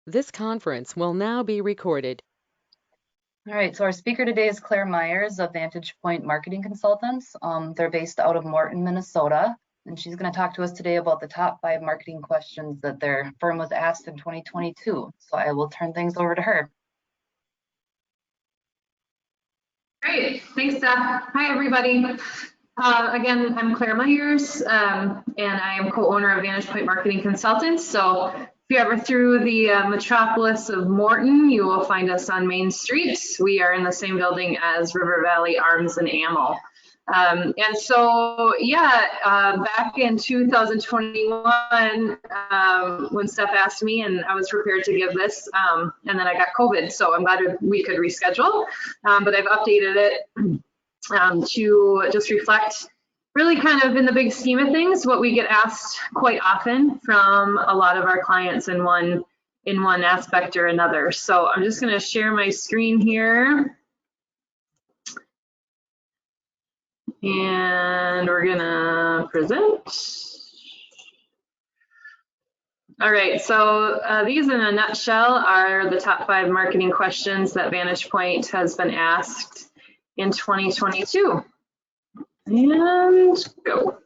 This conference will now be recorded. All right, so our speaker today is Claire Myers of Vantage Point Marketing Consultants. They're based out of Morton, Minnesota, and she's going to talk to us today about the top 5 marketing questions that their firm was asked in 2022. So I will turn things over to her. Great, thanks, Steph. Hi, everybody. Again, I'm Claire Myers, and I am co-owner of Vantage Point Marketing Consultants. So if you're ever through the metropolis of Morton, you will find us on Main Street. We are in the same building as River Valley Arms and Ammo. And so, yeah, back in 2021, when Steph asked me, and I was prepared to give this, and then I got COVID, so I'm glad we could reschedule, but I've updated it to just reflect really kind of in the big scheme of things, what we get asked quite often from a lot of our clients in one aspect or another. So I'm just going to share my screen here. And we're gonna present. All right, so these in a nutshell are the top 5 marketing questions that Vantage Point has been asked in 2022. And go.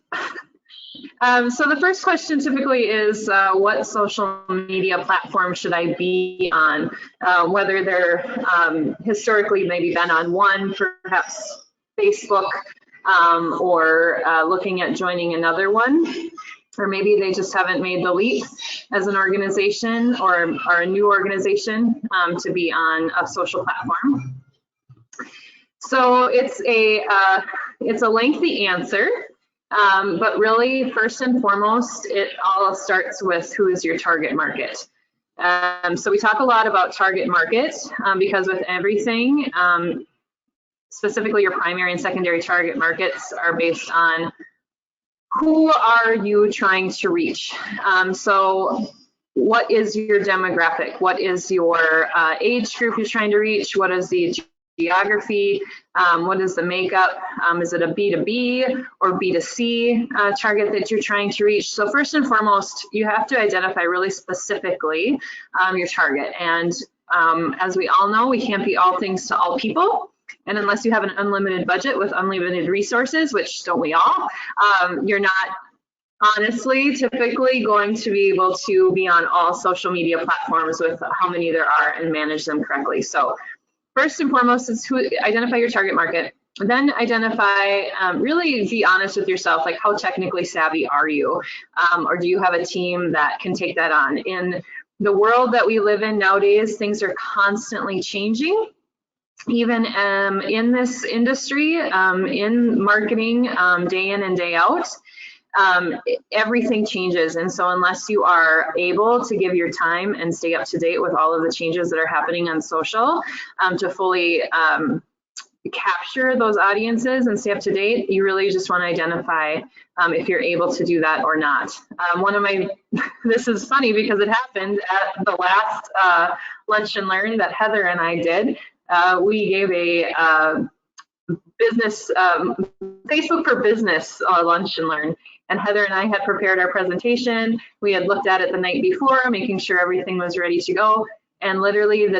So the first question typically is, what social media platform should I be on? Whether they're historically maybe been on one, perhaps Facebook, or looking at joining another one, or maybe they just haven't made the leap as an organization or are a new organization to be on a social platform. So it's a lengthy answer, but really first and foremost, it all starts with who is your target market. So we talk a lot about target market because with everything, specifically your primary and secondary target markets are based on who are you trying to reach. So what is your demographic? What is your age group you're trying to reach? What is the geography? What is the makeup? Is it a B2B or B2C target that you're trying to reach? So first and foremost, you have to identify really specifically your target. And as we all know, we can't be all things to all people. And unless you have an unlimited budget with unlimited resources, which don't we all, you're not honestly typically going to be able to be on all social media platforms with how many there are and manage them correctly. So first and foremost is identify your target market. Then identify, really be honest with yourself, like how technically savvy are you? Or do you have a team that can take that on? In the world that we live in nowadays, things are constantly changing. Even in this industry, in marketing, day in and day out, everything changes. And so unless you are able to give your time and stay up to date with all of the changes that are happening on social to fully capture those audiences and stay up to date, you really just want to identify if you're able to do that or not. This is funny because it happened at the last Lunch and Learn that Heather and I did. We gave a business, Facebook for Business Lunch and Learn. And Heather and I had prepared our presentation. We had looked at it the night before, making sure everything was ready to go. And literally the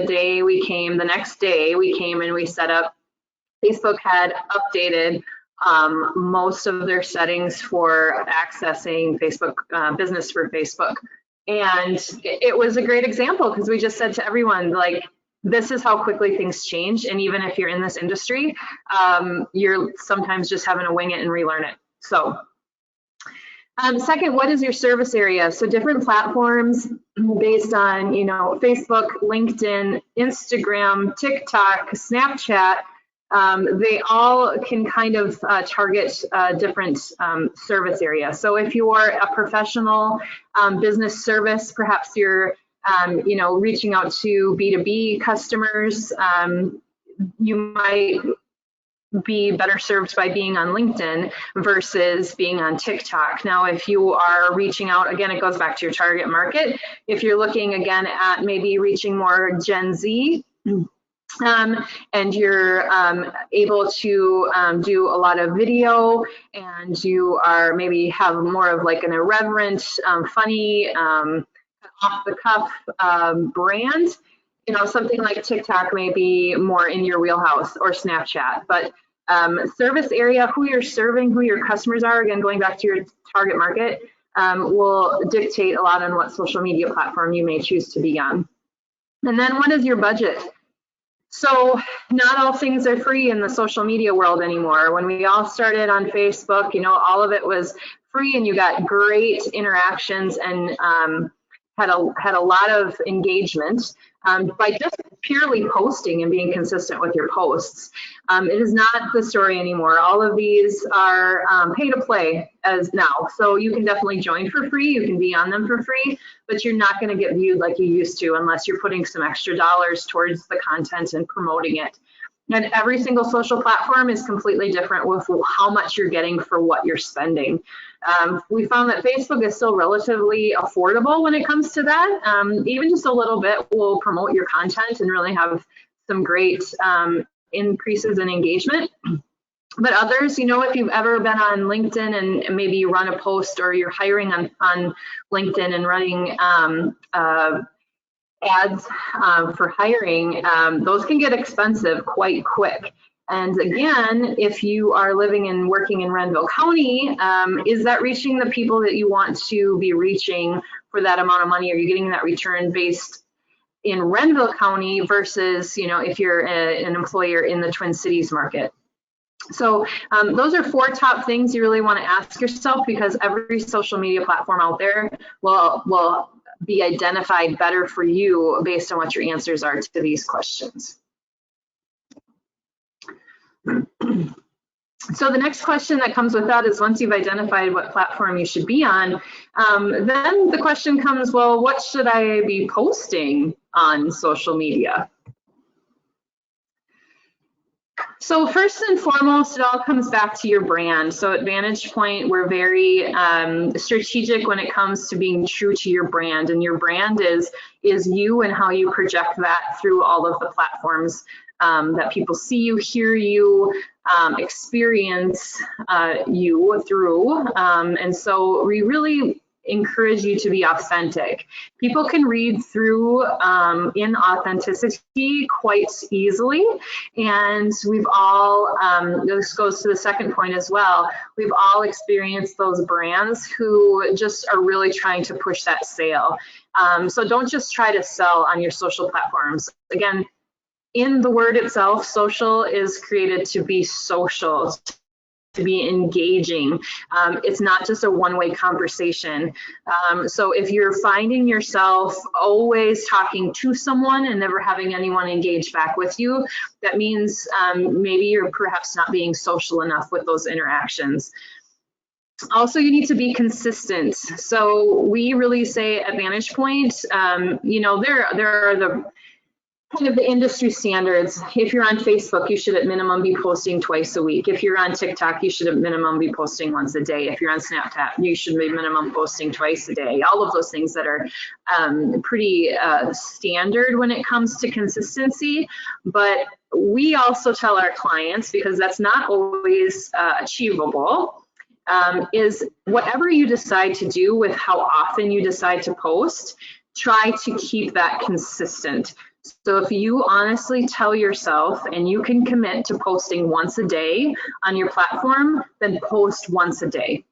next day we came and we set up. Facebook had updated most of their settings for accessing Facebook Business for Facebook. And it was a great example because we just said to everyone, like, this is how quickly things change. And even if you're in this industry, you're sometimes just having to wing it and relearn it. So second, what is your service area? So different platforms based on, Facebook, LinkedIn, Instagram, TikTok, Snapchat, they all can kind of target different service areas. So if you are a professional business service, perhaps you're reaching out to B2B customers, you might be better served by being on LinkedIn versus being on TikTok. Now, if you are reaching out, again, it goes back to your target market. If you're looking again at maybe reaching more Gen Z, and you're able to do a lot of video, and you are maybe have more of like an irreverent, funny, off-the-cuff brand, you know, something like TikTok may be more in your wheelhouse, or Snapchat. But service area, who you're serving, who your customers are, again, going back to your target market, will dictate a lot on what social media platform you may choose to be on. And then what is your budget? So not all things are free in the social media world anymore. When we all started on Facebook, you know, all of it was free and you got great interactions and had a lot of engagement by just purely posting and being consistent with your posts. It is not the story anymore. All of these are pay to play as now. So you can definitely join for free. You can be on them for free, but you're not going to get viewed like you used to unless you're putting some extra dollars towards the content and promoting it. And every single social platform is completely different with how much you're getting for what you're spending. We found that Facebook is still relatively affordable when it comes to that. Even just a little bit will promote your content and really have some great increases in engagement. But others, you know, if you've ever been on LinkedIn and maybe you run a post or you're hiring on LinkedIn and running ads for hiring, those can get expensive quite quick. And again, if you are living and working in Renville County, is that reaching the people that you want to be reaching for that amount of money? Are you getting that return based in Renville County versus, you know, if you're an employer in the Twin Cities market? So those are 4 top things you really want to ask yourself, because every social media platform out there will be identified better for you based on what your answers are to these questions. So the next question that comes with that is, once you've identified what platform you should be on, then the question comes, well, what should I be posting on social media? So first and foremost, it all comes back to your brand. So at Vantage Point, we're very strategic when it comes to being true to your brand. And your brand is you and how you project that through all of the platforms that people see you, hear you, experience you through. And so we really encourage you to be authentic. People can read through inauthenticity quite easily, and we've all, this goes to the second point as well, we've all experienced those brands who just are really trying to push that sale. So don't just try to sell on your social platforms. Again, in the word itself, social is created to be social, to be engaging. It's not just a one-way conversation. So if you're finding yourself always talking to someone and never having anyone engage back with you, that means maybe you're perhaps not being social enough with those interactions. Also, you need to be consistent. So we really say at Vantage Point, you know, there are the kind of the industry standards. If you're on Facebook, you should at minimum be posting twice a week. If you're on TikTok, you should at minimum be posting once a day. If you're on Snapchat, you should be minimum posting twice a day. All of those things that are pretty standard when it comes to consistency. But we also tell our clients, because that's not always achievable, is whatever you decide to do with how often you decide to post, try to keep that consistent. So if you honestly tell yourself and you can commit to posting once a day on your platform, then post once a day.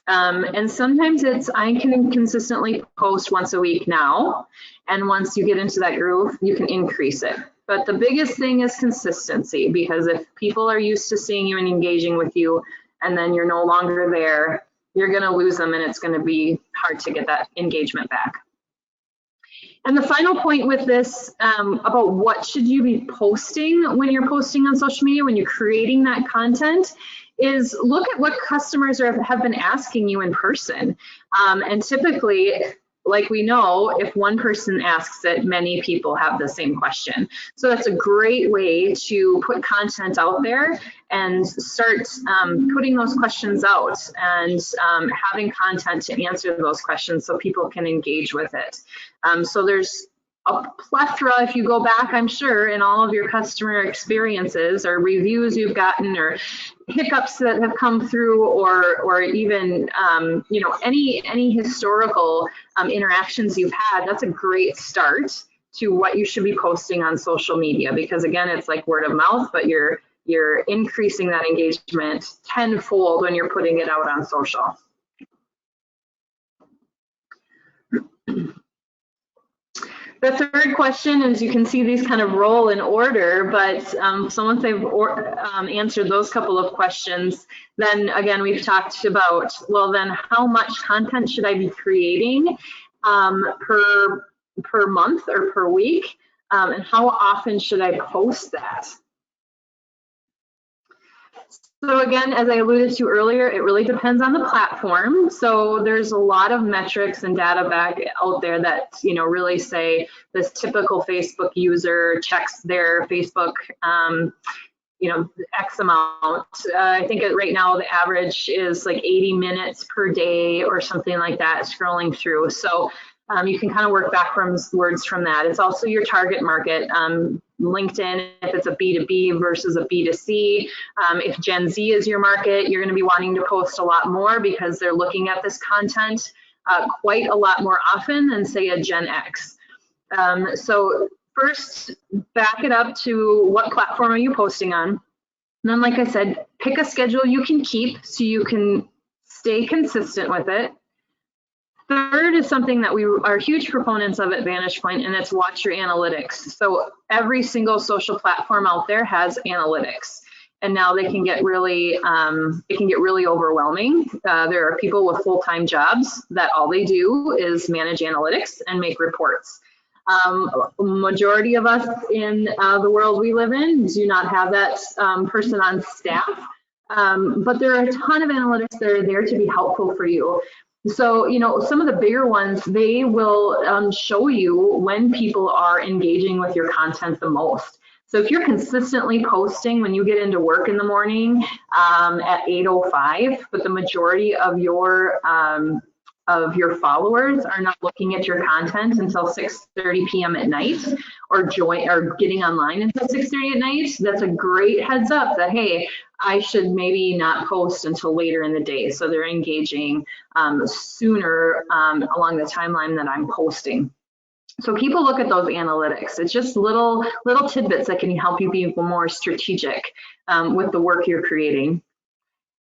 And sometimes it's, I can consistently post once a week now. And once you get into that groove, you can increase it. But the biggest thing is consistency, because if people are used to seeing you and engaging with you, and then you're no longer there, you're going to lose them, and it's going to be hard to get that engagement back. And the final point with this about what should you be posting when you're posting on social media, when you're creating that content, is look at what customers have been asking you in person. And typically, like we know, if one person asks it, many people have the same question. So that's a great way to put content out there and start putting those questions out and having content to answer those questions so people can engage with it. So there's a plethora, if you go back, I'm sure, in all of your customer experiences or reviews you've gotten or hiccups that have come through, or even you know, any historical interactions you've had. That's a great start to what you should be posting on social media, because again, it's like word of mouth, but you're increasing that engagement tenfold when you're putting it out on social. The third question, as you can see, these kind of roll in order, but so once they've answered those couple of questions, then again, we've talked about, well, then how much content should I be creating per month or per week, and how often should I post that? So again, as I alluded to earlier, it really depends on the platform. So there's a lot of metrics and data back out there that, you know, really say this typical Facebook user checks their Facebook, you know, X amount. I think right now the average is like 80 minutes per day or something like that, scrolling through. So you can kind of work backwards from that. It's also your target market. LinkedIn, if it's a B2B versus a B2C. If Gen Z is your market, you're going to be wanting to post a lot more because they're looking at this content quite a lot more often than, say, a Gen X. So first, back it up to what platform are you posting on. And then, like I said, pick a schedule you can keep so you can stay consistent with it. Third is something that we are huge proponents of at Vantage Point, and it's watch your analytics. So every single social platform out there has analytics, and now they can get really, overwhelming. There are people with full-time jobs that all they do is manage analytics and make reports. Majority of us in the world we live in do not have that person on staff, but there are a ton of analytics that are there to be helpful for you. So, you know, some of the bigger ones, they will show you when people are engaging with your content the most. So if you're consistently posting when you get into work in the morning at 8:05, but the majority of your followers are not looking at your content until 6:30 p.m. at night, or getting online until 6:30 at night, that's a great heads up that, hey, I should maybe not post until later in the day. So they're engaging sooner along the timeline that I'm posting. So keep a look at those analytics. It's just little tidbits that can help you be more strategic with the work you're creating.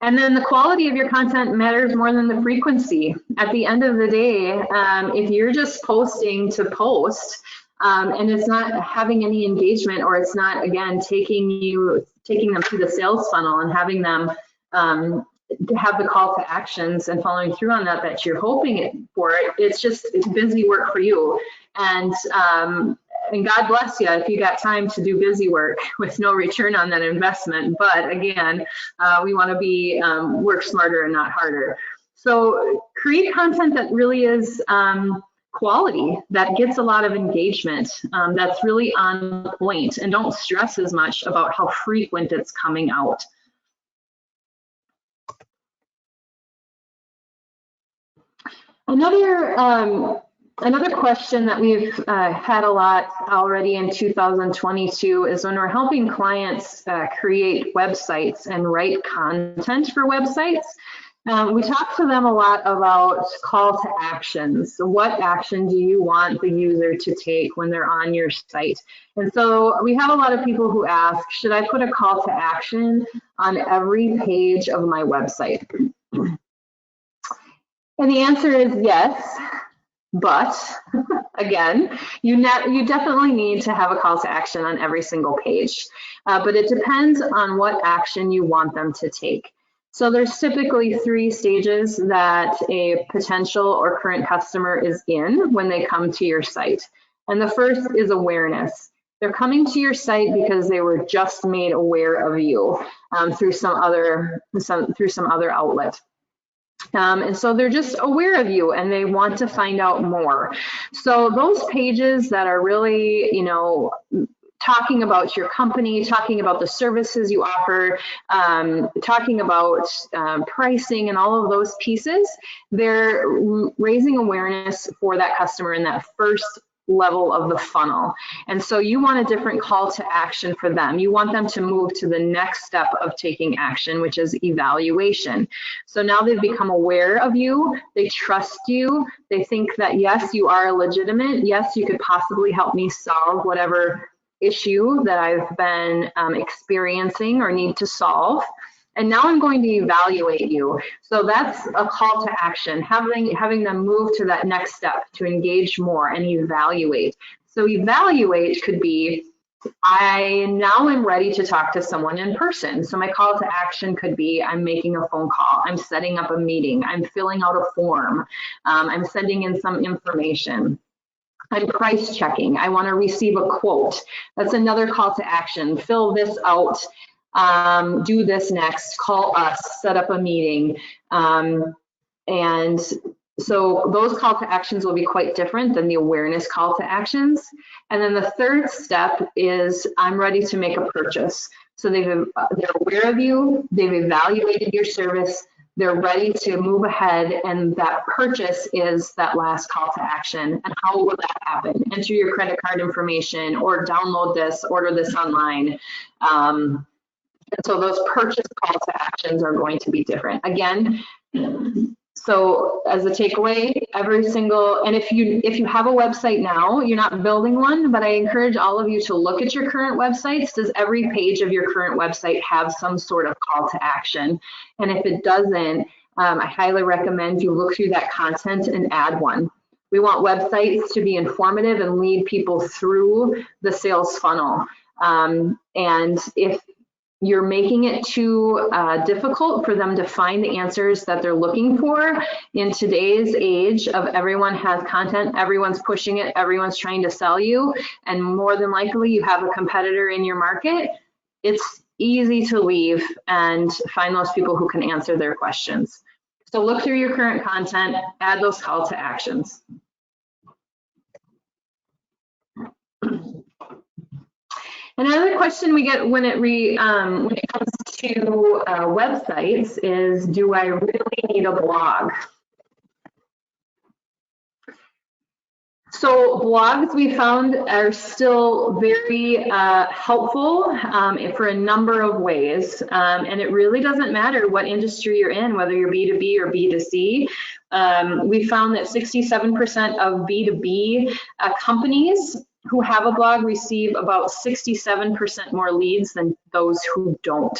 And then the quality of your content matters more than the frequency. At the end of the day, if you're just posting to post and it's not having any engagement, or it's not, again, taking them through the sales funnel and having them have the call to actions and following through on that you're hoping for, it's busy work for you. And God bless you if you got time to do busy work with no return on that investment. But again, we want to be work smarter and not harder. So create content that really is quality, that gets a lot of engagement, that's really on point, and don't stress as much about how frequent it's coming out. Another question that we've had a lot already in 2022 is when we're helping clients create websites and write content for websites. We talk to them a lot about call to actions. So what action do you want the user to take when they're on your site? And so we have a lot of people who ask, should I put a call to action on every page of my website? And the answer is yes, but again, you definitely need to have a call to action on every single page, but it depends on what action you want them to take. So there's typically 3 stages that a potential or current customer is in when they come to your site. And the first is awareness. They're coming to your site because they were just made aware of you through some other outlet. And so they're just aware of you and they want to find out more. So those pages that are really, you know, talking about your company, talking about the services you offer, talking about pricing and all of those pieces, they're raising awareness for that customer in that first level of the funnel. And so you want a different call to action for them. You want them to move to the next step of taking action, which is evaluation. So now they've become aware of you, they trust you, they think that yes, you are legitimate, yes, you could possibly help me solve whatever issue that I've been experiencing or need to solve. And now I'm going to evaluate you. So that's a call to action, having them move to that next step to engage more and evaluate. So evaluate could be, I now am ready to talk to someone in person. So my call to action could be, I'm making a phone call, I'm setting up a meeting, I'm filling out a form, I'm sending in some information. I'm price checking, I want to receive a quote. That's another call to action. Fill this out. Do this next, call us, set up a meeting. And so those call to actions will be quite different than the awareness call to actions. And then the third step is, I'm ready to make a purchase. So they're aware of you, they've evaluated your service, they're ready to move ahead, and that purchase is that last call to action. And how will that happen? Enter your credit card information, or download this, order this online. And so those purchase call to actions are going to be different. Again, so as a takeaway, every single, and if you have a website now, you're not building one, but I encourage all of you to look at your current websites. Does every page of your current website have some sort of call to action? And if it doesn't, I highly recommend you look through that content and add one. We want websites to be informative and lead people through the sales funnel. And if you're making it too difficult for them to find the answers that they're looking for in today's age of everyone has content, everyone's pushing it, everyone's trying to sell you, and more than likely you have a competitor in your market, it's easy to leave and find those people who can answer their questions. So look through your current content, add those call to actions. Another question we get when it comes to websites is, do I really need a blog? So blogs we found are still very helpful for a number of ways. And it really doesn't matter what industry you're in, whether you're B2B or B2C. We found that 67% of B2B companies who have a blog receive about 67% more leads than those who don't.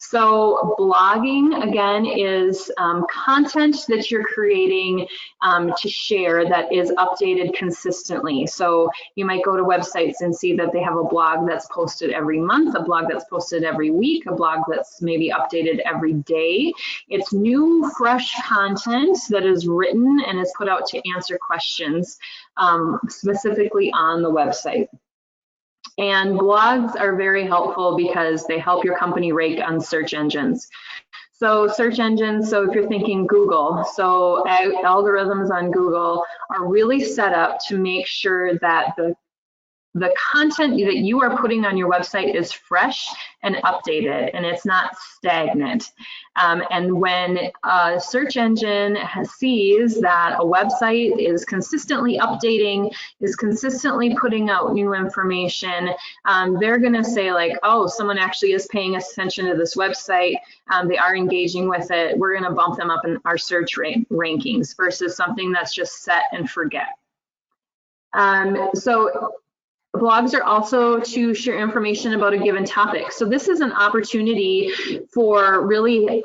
So blogging, again, is content that you're creating to share that is updated consistently. So you might go to websites and see that they have a blog that's posted every month, a blog that's posted every week, a blog that's maybe updated every day. It's new, fresh content that is written and is put out to answer questions specifically on the website. And blogs are very helpful because they help your company rank on search engines. So search engines, so if you're thinking Google, so algorithms on Google are really set up to make sure that the content that you are putting on your website is fresh and updated, and it's not stagnant. And when a search engine sees that a website is consistently updating, is consistently putting out new information, they're gonna say like, oh, someone actually is paying attention to this website, they are engaging with it, we're gonna bump them up in our search rankings versus something that's just set and forget. So blogs are also to share information about a given topic. So this is an opportunity for really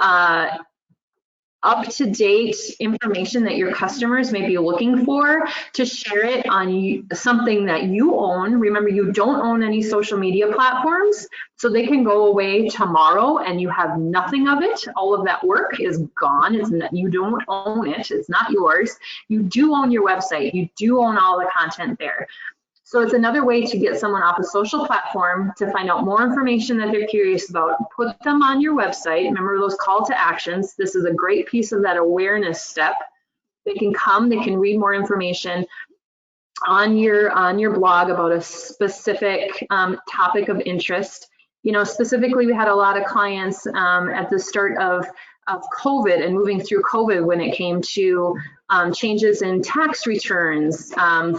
up-to-date information that your customers may be looking for, to share it on something that you own. Remember, you don't own any social media platforms, so they can go away tomorrow and you have nothing of it. All of that work is gone. You don't own it. It's not yours. You do own your website. You do own all the content there. So it's another way to get someone off a social platform to find out more information that they're curious about, put them on your website. Remember those call to actions. This is a great piece of that awareness step. They can come, they can read more information on your blog about a specific topic of interest. You know, specifically, we had a lot of clients at the start of COVID and moving through COVID when it came to changes in tax returns,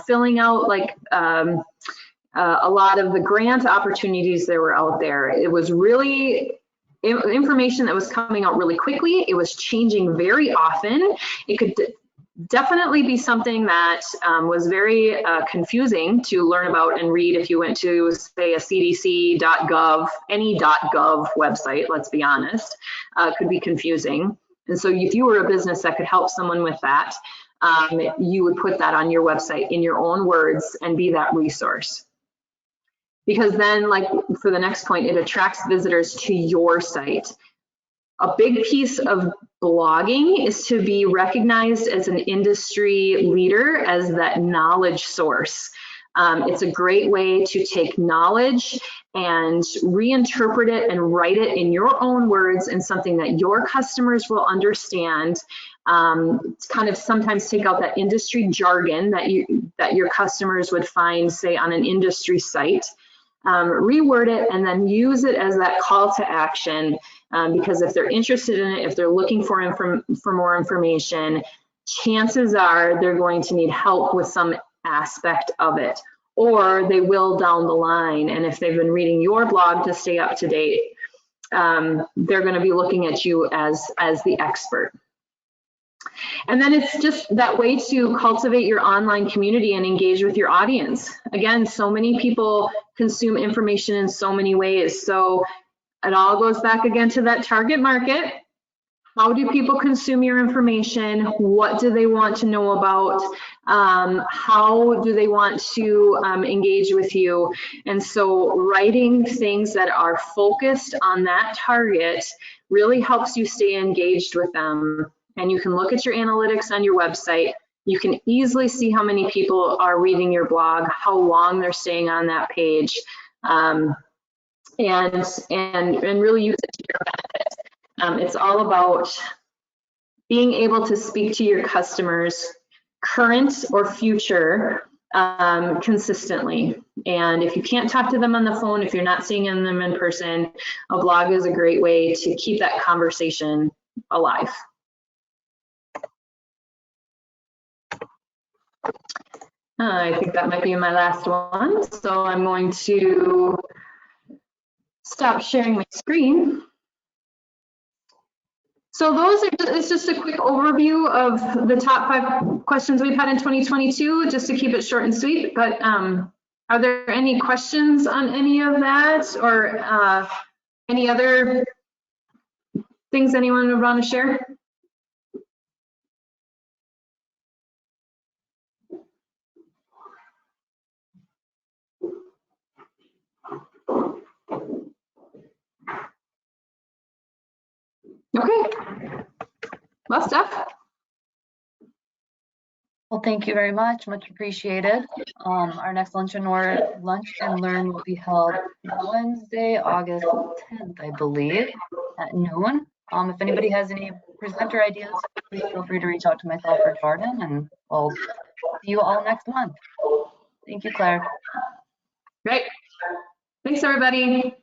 filling out like a lot of the grant opportunities that were out there. It was really information that was coming out really quickly. It was changing very often. It could definitely be something that was very confusing to learn about and read if you went to, say, a cdc.gov, any .gov website, let's be honest, could be confusing. And so if you were a business that could help someone with that, you would put that on your website in your own words and be that resource. Because then, like for the next point, it attracts visitors to your site. A big piece of blogging is to be recognized as an industry leader, as that knowledge source. It's a great way to take knowledge and reinterpret it and write it in your own words and something that your customers will understand. Kind of sometimes take out that industry jargon that your customers would find, say, on an industry site. Reword it and then use it as that call to action, because if they're interested in it, if they're looking for more information, chances are they're going to need help with some aspect of it, or they will down the line. And if they've been reading your blog to stay up to date, they're going to be looking at you as the expert. And then it's just that way to cultivate your online community and engage with your audience. Again, so many people consume information in so many ways. So it all goes back again to that target market. How do people consume your information? What do they want to know about? How do they want to engage with you? And so writing things that are focused on that target really helps you stay engaged with them. And you can look at your analytics on your website. You can easily see how many people are reading your blog, how long they're staying on that page, and really use it to your benefit. It's all about being able to speak to your customers, current or future, consistently. And if you can't talk to them on the phone, if you're not seeing them in person, a blog is a great way to keep that conversation alive. I think that might be my last one. So I'm going to stop sharing my screen. So it's just a quick overview of the top 5 questions we've had in 2022, just to keep it short and sweet. But are there any questions on any of that, or any other things anyone would want to share? Okay, well, Steph. Well, thank you very much. Much appreciated. Our next Lunch and Learn will be held Wednesday, August 10th, I believe, at noon. If anybody has any presenter ideas, please feel free to reach out to myself or Jordan, and we'll see you all next month. Thank you, Claire. Great. Thanks, everybody.